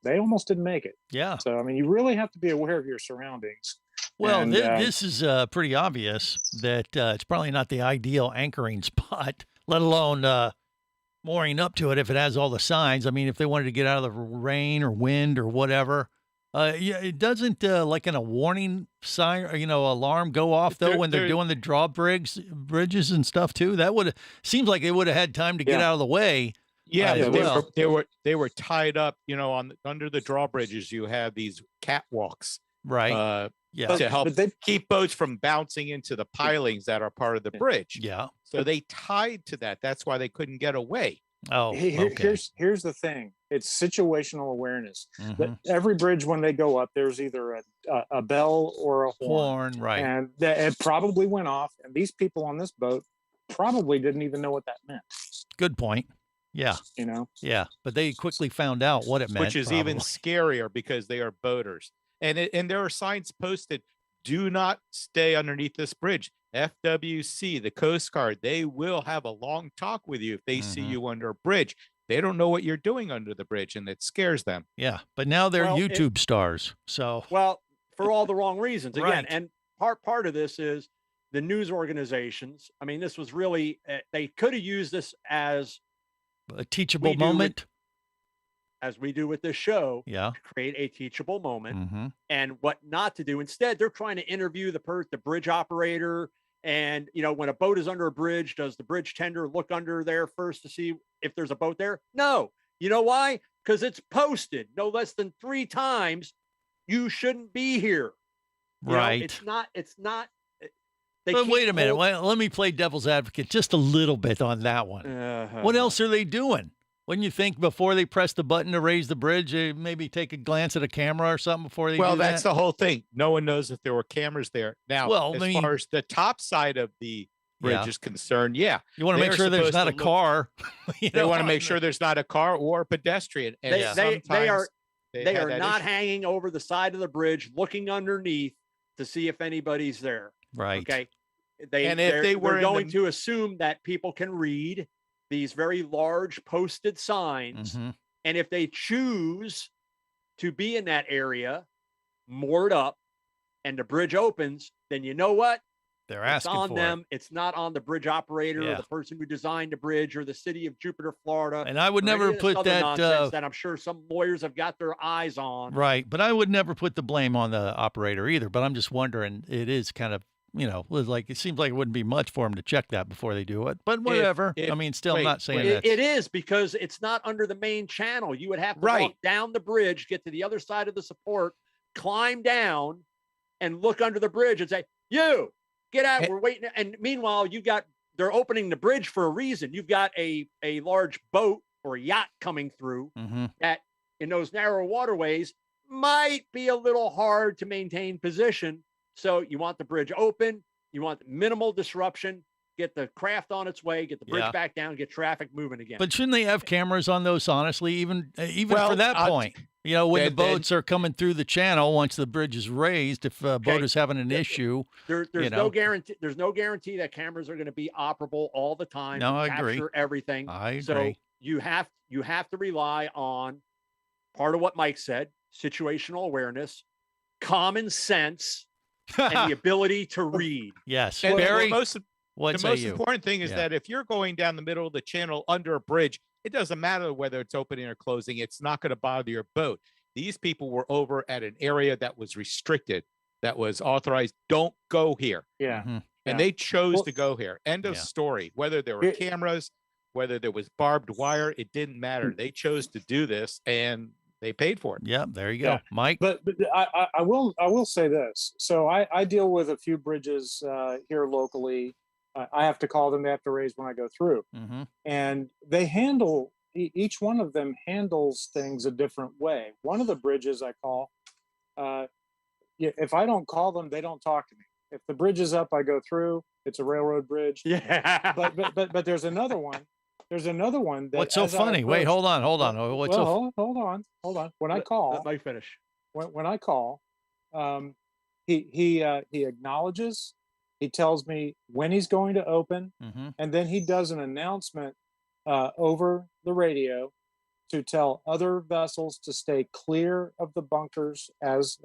Speaker 6: they almost didn't make it.
Speaker 5: Yeah.
Speaker 6: So I mean, you really have to be aware of your surroundings.
Speaker 5: Well,
Speaker 6: And,
Speaker 5: this is pretty obvious that it's probably not the ideal anchoring spot, let alone mooring up to it if it has all the signs. I mean, if they wanted to get out of the rain or wind or whatever, it doesn't like in a warning sign or, alarm go off though when they're doing the bridges and stuff too. That seems like they would have had time to get out of the way.
Speaker 3: Yeah,
Speaker 5: as well.
Speaker 3: they were tied up, under the drawbridges. You have these catwalks,
Speaker 5: right?
Speaker 3: To help keep boats from bouncing into the pilings that are part of the bridge.
Speaker 5: Yeah.
Speaker 3: So they tied to that. That's why they couldn't get away.
Speaker 5: Oh,
Speaker 6: here's the thing. It's situational awareness. That every bridge, when they go up, there's either a bell or a horn.
Speaker 5: Right.
Speaker 6: And it probably went off. And these people on this boat probably didn't even know what that meant.
Speaker 5: Good point. Yeah. Yeah. But they quickly found out what it meant.
Speaker 3: Which is even scarier because they are boaters. And there are signs posted, do not stay underneath this bridge. FWC, the Coast Guard, they will have a long talk with you if they see you under a bridge. They don't know what you're doing under the bridge, and it scares them.
Speaker 5: Yeah, but now they're YouTube stars. So
Speaker 7: for all the wrong reasons. Again,
Speaker 5: Right.
Speaker 7: and part of this is the news organizations. I mean, this was really, they could have used this as
Speaker 5: a teachable moment.
Speaker 7: As we do with this show,
Speaker 5: Yeah.
Speaker 7: to create a teachable moment
Speaker 5: Mm-hmm.
Speaker 7: and what not to do. Instead, they're trying to interview the bridge operator. And, when a boat is under a bridge, does the bridge tender look under there first to see if there's a boat there? No. You know why? Because it's posted no less than 3 times. You shouldn't be here.
Speaker 5: Right.
Speaker 7: It's not.
Speaker 5: But wait a minute. Well, let me play devil's advocate just a little bit on that one. What else are they doing? Wouldn't you think before they press the button to raise the bridge, they maybe take a glance at a camera or something before they do that?
Speaker 3: That's the whole thing. No one knows if there were cameras there. Now, as far as the top side of the bridge is concerned,
Speaker 5: you want to make sure there's not a car.
Speaker 3: They want to make sure there's not a car or a pedestrian. And
Speaker 7: They are
Speaker 3: that
Speaker 7: not
Speaker 3: issue.
Speaker 7: hanging over the side of the bridge, looking underneath to see if anybody's there.
Speaker 5: Right.
Speaker 7: Okay.
Speaker 3: And if they were
Speaker 7: they're
Speaker 3: in
Speaker 7: going
Speaker 3: the-
Speaker 7: to assume that people can read these very large posted signs.
Speaker 5: Mm-hmm.
Speaker 7: And if they choose to be in that area, moored up, and the bridge opens, then you know what?
Speaker 5: They're
Speaker 7: It's
Speaker 5: asking
Speaker 7: on
Speaker 5: for
Speaker 7: them. It's not on the bridge operator
Speaker 5: Yeah.
Speaker 7: or the person who designed the bridge or the city of Jupiter, Florida.
Speaker 5: And I would
Speaker 7: or any
Speaker 5: never
Speaker 7: of this
Speaker 5: put
Speaker 7: other
Speaker 5: that,
Speaker 7: nonsense that I'm sure some lawyers have got their eyes on.
Speaker 5: Right. But I would never put the blame on the operator either. But I'm just wondering, it is kind of, like it seems like it wouldn't be much for them to check that before they do it. But whatever. I mean, still, I'm not saying that.
Speaker 7: It is because it's not under the main channel. You would have to walk down the bridge, get to the other side of the support, climb down, and look under the bridge and say, "You get out. We're waiting." And meanwhile, they're opening the bridge for a reason. You've got a large boat or yacht coming through that in those narrow waterways might be a little hard to maintain position. So you want the bridge open, you want minimal disruption, get the craft on its way, get the bridge back down, get traffic moving again.
Speaker 5: But shouldn't they have cameras on those, honestly, even for that point? When the boats are coming through the channel, once the bridge is raised, if a boat is having an issue,
Speaker 7: there's no guarantee. There's no guarantee that cameras are going to be operable all the time.
Speaker 5: No, I
Speaker 7: capture
Speaker 5: agree.
Speaker 7: Everything.
Speaker 5: I agree.
Speaker 7: So you have to rely on part of what Mike said: situational awareness, common sense, and the ability to read.
Speaker 5: Yes,
Speaker 3: And
Speaker 5: Barry.
Speaker 3: the most
Speaker 5: What
Speaker 3: important thing is that if you're going down the middle of the channel under a bridge, it doesn't matter whether it's opening or closing. It's not going to bother your boat. These people were over at an area that was restricted, that was authorized. Don't go here.
Speaker 6: Yeah.
Speaker 3: And they chose to go here. End of story. Whether there were cameras, whether there was barbed wire, it didn't matter. They chose to do this, and they paid for it.
Speaker 5: Yeah, there you go, Mike.
Speaker 6: But I will say this. So I deal with a few bridges here locally. I have to call them. They have to raise when I go through, and they handle each one of them handles things a different way. One of the bridges I call, if I don't call them, they don't talk to me. If the bridge is up, I go through. It's a railroad bridge.
Speaker 7: Yeah.
Speaker 6: But there's another one. There's another one. That
Speaker 5: What's so funny? Wait, hold on. Hold
Speaker 6: on. When I call,
Speaker 7: let Mike finish.
Speaker 6: When I call, he acknowledges. He tells me when he's going to open, and then he does an announcement over the radio to tell other vessels to stay clear of the bunkers as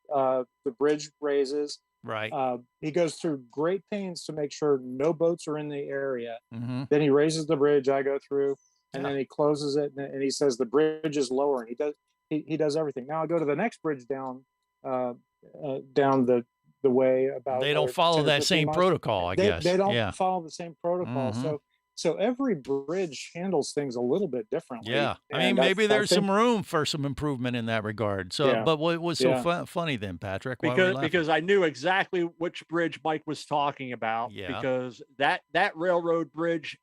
Speaker 6: the bridge raises.
Speaker 5: Right.
Speaker 6: He goes through great pains to make sure no boats are in the area. Then he raises the bridge. I go through, and then he closes it, and he says the bridge is lower. And he does everything. Now I go to the next bridge down the way about.
Speaker 5: They don't follow that same protocol, I guess.
Speaker 6: They don't follow the same protocol. So every bridge handles things a little bit differently.
Speaker 5: Yeah, I mean, maybe there's some room for some improvement in that regard. So, but what was so funny then, Patrick?
Speaker 7: Because I knew exactly which bridge Mike was talking about.
Speaker 5: Yeah.
Speaker 7: Because that railroad bridge,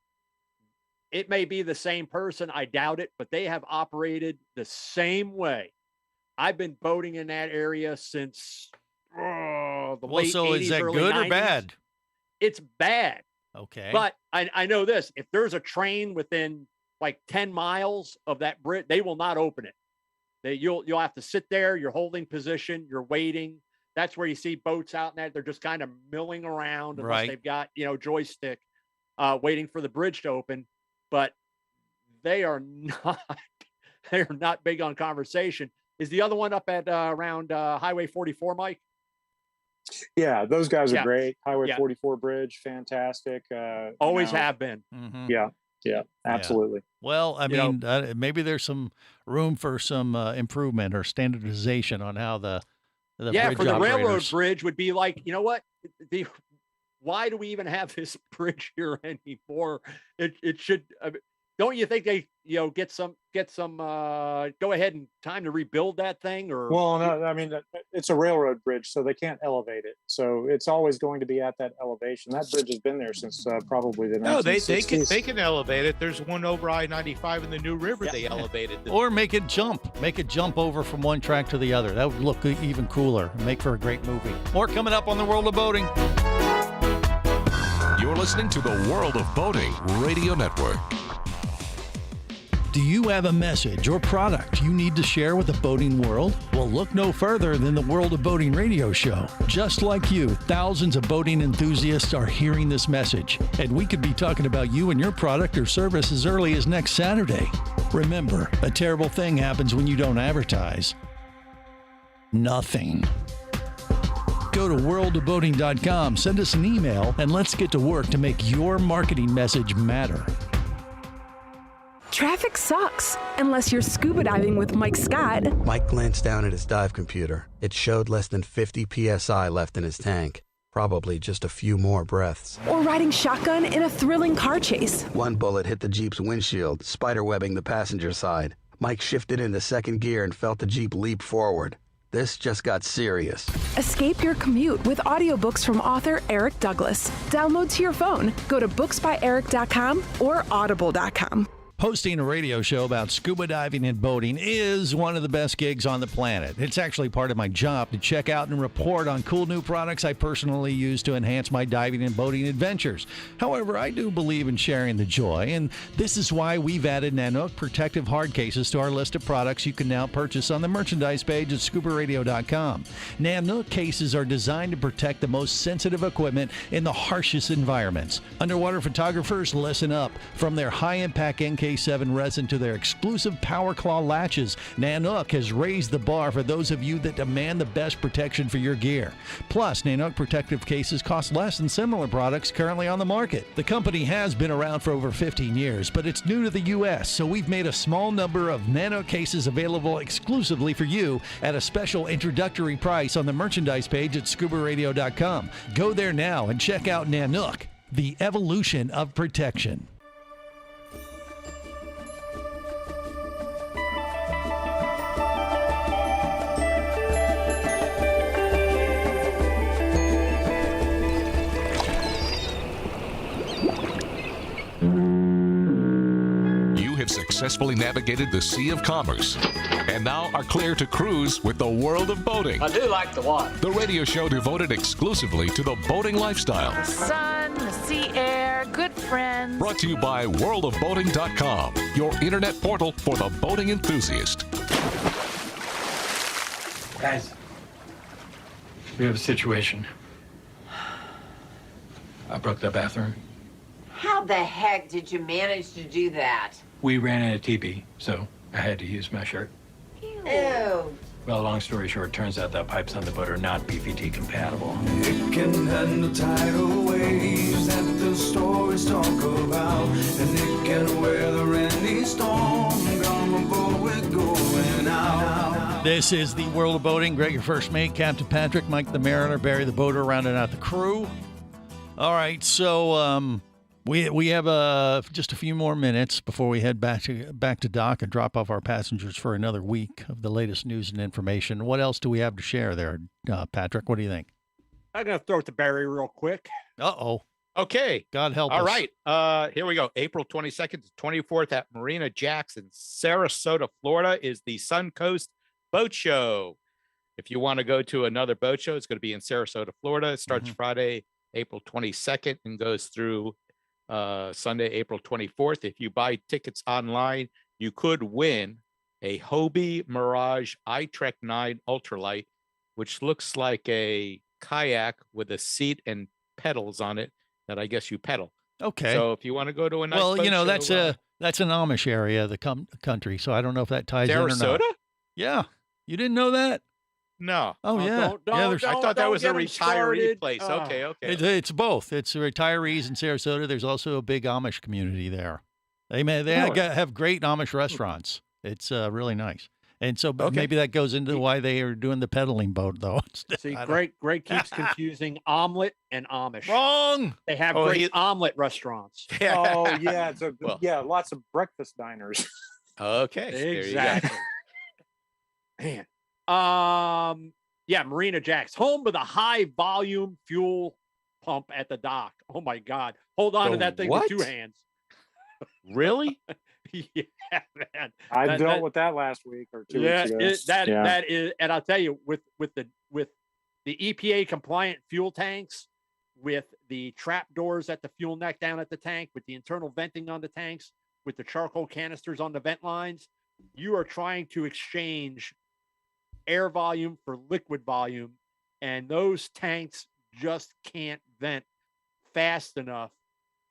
Speaker 7: it may be the same person. I doubt it, but they have operated the same way. I've been boating in that area since the late 80s,
Speaker 5: is that
Speaker 7: early
Speaker 5: good
Speaker 7: 90s.
Speaker 5: or bad?
Speaker 7: It's bad.
Speaker 5: Okay.
Speaker 7: But I know this. If there's a train within like 10 miles of that bridge, they will not open it. You'll have to sit there. You're holding position. You're waiting. That's where you see boats out in that. They're just kind of milling around unless they've got, joystick waiting for the bridge to open. But they are not big on conversation. Is the other one up at around Highway 44, Mike?
Speaker 6: Yeah, those guys are great. Highway 44 bridge, fantastic.
Speaker 7: Always have been.
Speaker 6: Yeah, absolutely.
Speaker 5: Well, I mean, maybe there's some room for some improvement or standardization on how the bridge
Speaker 7: for the
Speaker 5: operators.
Speaker 7: railroad bridge would be like, you know what? Why do we even have this bridge here anymore? It should. Don't you think they, get some, go ahead and time to rebuild that thing? Or
Speaker 6: well, no, I mean, it's a railroad bridge, so they can't elevate it. So it's always going to be at that elevation. That bridge has been there since probably the 1960s.
Speaker 3: they can elevate it. There's one over I-95 in the New River. They elevated it.
Speaker 5: Or make it jump over from one track to the other. That would look even cooler. Make for a great movie. More coming up on the World of Boating.
Speaker 1: You're listening to the World of Boating Radio Network.
Speaker 18: Do you have a message or product you need to share with the boating world? Well, look no further than the World of Boating radio show. Just like you, thousands of boating enthusiasts are hearing this message, and we could be talking about you and your product or service as early as next Saturday. Remember, a terrible thing happens when you don't advertise. Nothing. Go to worldofboating.com, send us an email, and let's get to work to make your marketing message matter.
Speaker 10: Traffic sucks, unless you're scuba diving with Mike Scott.
Speaker 17: Mike glanced down at his dive computer. It showed less than 50 PSI left in his tank. Probably just a few more breaths.
Speaker 10: Or riding shotgun in a thrilling car chase.
Speaker 17: One bullet hit the Jeep's windshield, spiderwebbing the passenger side. Mike shifted into second gear and felt the Jeep leap forward. This just got serious.
Speaker 10: Escape your commute with audiobooks from author Eric Douglas. Download to your phone. Go to booksbyeric.com or audible.com.
Speaker 5: Hosting a radio show about scuba diving and boating is one of the best gigs on the planet. It's actually part of my job to check out and report on cool new products I personally use to enhance my diving and boating adventures. However, I do believe in sharing the joy, and this is why we've added Nanook protective hard cases to our list of products you can now purchase on the merchandise page at scubaradio.com. Nanook cases are designed to protect the most sensitive equipment in the harshest environments. Underwater photographers, listen up. From their high-impact NK K7 resin to their exclusive Power Claw latches, Nanook has raised the bar for those of you that demand the best protection for your gear. Plus, Nanook protective cases cost less than similar products currently on the market. The company has been around for over 15 years, but it's new to the U.S., so we've made a small number of Nanook cases available exclusively for you at a special introductory price on the merchandise page at scubaradio.com. Go there now and check out Nanook, the evolution of protection.
Speaker 1: You have successfully navigated the Sea of Commerce and now are clear to cruise with the world of boating.
Speaker 2: I do like the water.
Speaker 1: The radio show devoted exclusively to the boating lifestyle.
Speaker 11: The sun, the sea air, good friends.
Speaker 1: Brought to you by worldofboating.com, your internet portal for the boating enthusiast.
Speaker 2: Guys, we have a situation. I broke the bathroom.
Speaker 22: How the heck did you manage to do that?
Speaker 2: We ran out of TP, so I had to use my shirt.
Speaker 22: Ew.
Speaker 2: Well, long story short, turns out that pipes on the boat are not PVT compatible.
Speaker 21: It can handle tidal waves that the stories talk about, and it can weather any storm. Come aboard, we're going out.
Speaker 5: This is the World of Boating. Greg, your first mate, Captain Patrick, Mike the Mariner, Barry the Boater, rounding out the crew. All right, so we have just a few more minutes before we head back to dock and drop off our passengers for another week of the latest news and information. What else do we have to share there, Patrick? What do you think?
Speaker 7: I'm going to throw it to Barry real quick.
Speaker 5: Uh-oh.
Speaker 3: Okay.
Speaker 5: God help us.
Speaker 3: All right. Here we go. April 22nd to 24th at Marina Jacks in Sarasota, Florida is the Suncoast Boat Show. If you want to go to another boat show, it's going to be in Sarasota, Florida. It starts Friday, April 22nd and goes through Sunday, April 24th. If you buy tickets online, you could win a Hobie Mirage iTrek 9 Ultralight, which looks like a kayak with a seat and pedals on it that I guess you pedal.
Speaker 5: Okay.
Speaker 3: So if you want to go to a nice boat show,
Speaker 5: that's an Amish area of the country, so I don't know if that ties in or not.
Speaker 3: Sarasota?
Speaker 5: Yeah. You didn't know that?
Speaker 3: No.
Speaker 5: Oh, yeah.
Speaker 3: I thought that was a retiree place. Okay.
Speaker 5: It's both. It's retirees in Sarasota. There's also a big Amish community there. They have great Amish restaurants. It's really nice. And so maybe that goes into why they are doing the pedaling boat, though.
Speaker 7: See, Greg keeps confusing omelet and Amish.
Speaker 5: Wrong.
Speaker 7: They have great omelet restaurants.
Speaker 6: Oh, yeah. Lots of breakfast diners.
Speaker 3: Okay.
Speaker 7: Exactly. Man. Yeah, Marina Jacks, home with a high volume fuel pump at the dock. Oh my God. Hold on to that thing with two hands.
Speaker 3: Really?
Speaker 7: Yeah, man.
Speaker 6: I dealt with that last week or 2 weeks ago.
Speaker 7: That is, and I'll tell you, with the EPA compliant fuel tanks, with the trap doors at the fuel neck down at the tank, with the internal venting on the tanks, with the charcoal canisters on the vent lines, you are trying to exchange air volume for liquid volume, and those tanks just can't vent fast enough,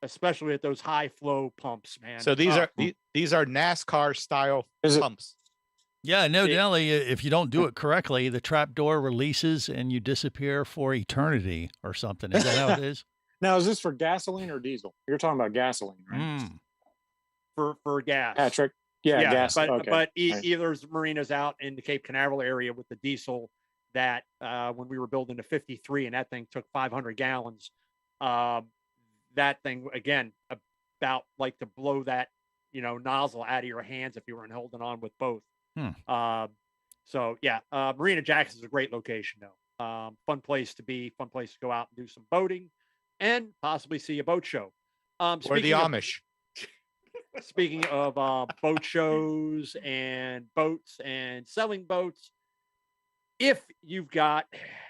Speaker 7: especially at those high flow pumps, man.
Speaker 3: So these are NASCAR style pumps.
Speaker 5: Yeah, no, Nelly, if you don't do it correctly, the trap door releases and you disappear for eternity or something. Is that how it is?
Speaker 6: Now, is this for gasoline or diesel? You're talking about gasoline, right?
Speaker 7: For gas.
Speaker 6: Patrick. Yeah, gas.
Speaker 7: But either Marina's out in the Cape Canaveral area with the diesel that when we were building the 53 and that thing took 500 gallons, that thing, again, about like to blow that, nozzle out of your hands if you weren't holding on with both. So yeah, Marina Jacks is a great location though. Fun place to be, fun place to go out and do some boating and possibly see a boat show.
Speaker 3: Or the Amish.
Speaker 7: Speaking of boat shows and boats and selling boats, if you've got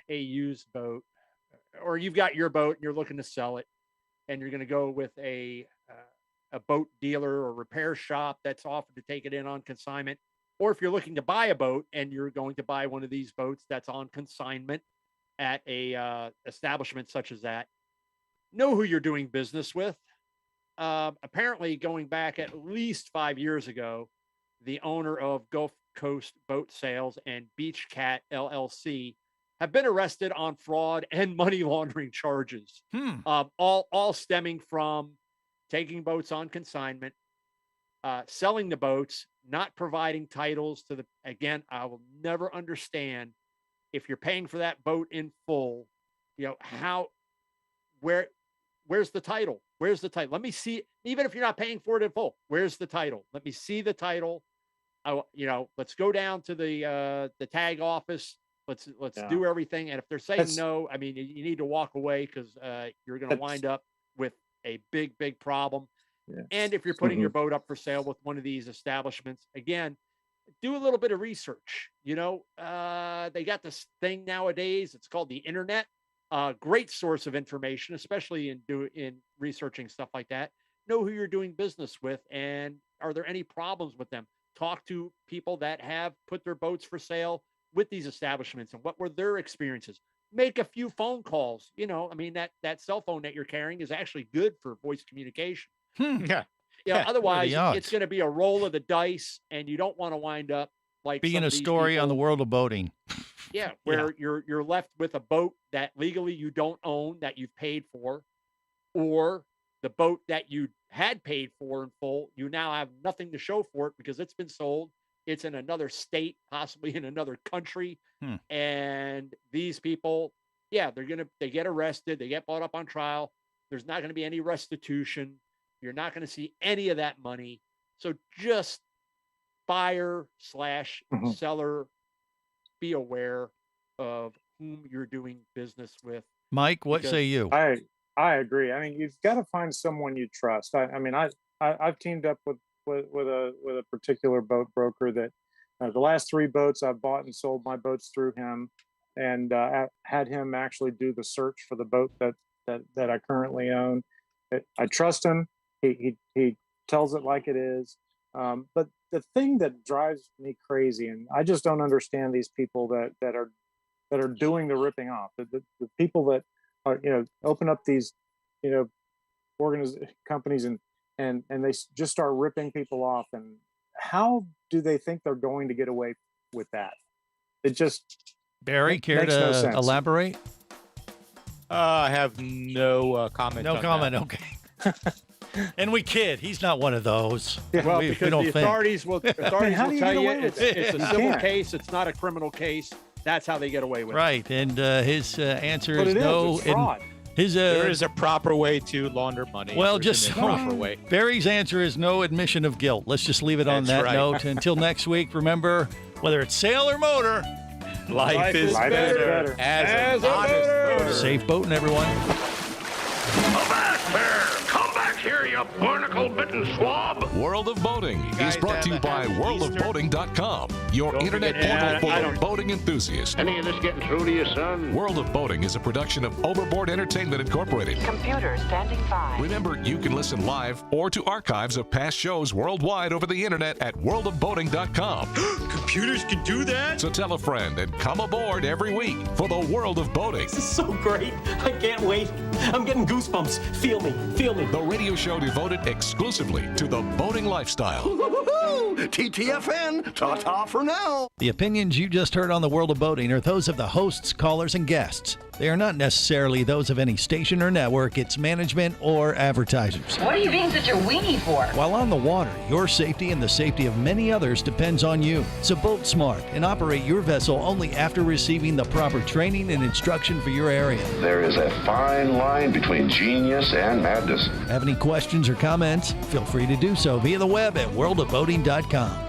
Speaker 7: a used boat or you've got your boat and you're looking to sell it and you're going to go with a boat dealer or repair shop that's offered to take it in on consignment, or if you're looking to buy a boat and you're going to buy one of these boats that's on consignment at a establishment such as that, know who you're doing business with. apparently going back at least 5 years ago, the owner of Gulf Coast Boat Sales and Beach Cat LLC have been arrested on fraud and money laundering charges. All stemming from taking boats on consignment, selling the boats, not providing titles to the, again, I will never understand if you're paying for that boat in full, where's the title? Where's the title? Let me see, even if you're not paying for it in full, where's the title? Let me see the title. Let's go down to the tag office. Let's do everything. And if they're saying no, I mean, you need to walk away because you're going to wind up with a big, big problem. Yeah. And if you're putting your boat up for sale with one of these establishments, again, do a little bit of research. They got this thing nowadays. It's called the internet. Great source of information, especially in researching stuff like that. Know who you're doing business with, and are there any problems with them? Talk to people that have put their boats for sale with these establishments and what were their experiences. Make a few phone calls. That cell phone that you're carrying is actually good for voice communication. Otherwise it's going to be a roll of the dice, and you don't want to wind up like
Speaker 5: being a story on the world of boating.
Speaker 7: Where you're left with a boat that legally you don't own, that you've paid for, or the boat that you had paid for in full, you now have nothing to show for it because it's been sold. It's in another state, possibly in another country. And these people, they get arrested, they get brought up on trial. There's not going to be any restitution. You're not going to see any of that money. So just buyer/seller, be aware of whom you're doing business with.
Speaker 5: Mike, what say you?
Speaker 6: I agree. I mean, you've got to find someone you trust. I've teamed up with a particular boat broker that the last 3 boats I've bought and sold my boats through him, and had him actually do the search for the boat that I currently own. I trust him. He tells it like it is. But the thing that drives me crazy, and I just don't understand these people that are doing the ripping off, the people that are, open up these, companies and they just start ripping people off. And how do they think they're going to get away with that? It just
Speaker 5: Barry, care to elaborate?
Speaker 3: I have no comment.
Speaker 5: No comment. Okay. And we kid. He's not one of those.
Speaker 7: Well,
Speaker 5: we
Speaker 7: because
Speaker 5: don't
Speaker 7: the
Speaker 5: think.
Speaker 7: authorities will tell you it's a civil case. It's not a criminal case. That's how they get away with it.
Speaker 5: Right. And his answer
Speaker 6: But
Speaker 5: is
Speaker 6: it
Speaker 5: no.
Speaker 6: is. It's fraud.
Speaker 3: There is a proper way to launder money.
Speaker 5: Well,
Speaker 3: There's
Speaker 5: just
Speaker 3: a proper way.
Speaker 5: Barry's answer is no admission of guilt. Let's just leave it on
Speaker 3: That's
Speaker 5: that
Speaker 3: right.
Speaker 5: note. Until next week, remember, whether it's sail or motor,
Speaker 3: Life is better as a honest motor.
Speaker 5: Safe boating, everyone.
Speaker 9: Come back there! Come back here, you barnacle-bitten swab!
Speaker 1: World of Boating is brought to you by worldofboating.com, your internet portal for the boating enthusiast.
Speaker 9: Any of this getting through to you, son?
Speaker 1: World of Boating is a production of Overboard Entertainment Incorporated.
Speaker 11: Computer standing by.
Speaker 1: Remember, you can listen live or to archives of past shows worldwide over the internet at worldofboating.com.
Speaker 13: Computers can do that?
Speaker 1: So tell a friend and come aboard every week for the World of Boating.
Speaker 12: This is so great. I can't wait. I'm getting goosebumps. Feel me. Feel me.
Speaker 1: The radio show devoted exclusively to the boating lifestyle.
Speaker 9: TTFN, ta-ta for now.
Speaker 5: The opinions you just heard on the World of Boating are those of the hosts, callers, and guests. They are not necessarily those of any station or network, its management, or advertisers.
Speaker 22: What are you being such a weenie for?
Speaker 5: While on the water, your safety and the safety of many others depends on you. So boat smart and operate your vessel only after receiving the proper training and instruction for your area.
Speaker 9: There is a fine line between genius and madness.
Speaker 5: Have any questions or comments? Feel free to do so via the web at worldofboating.com.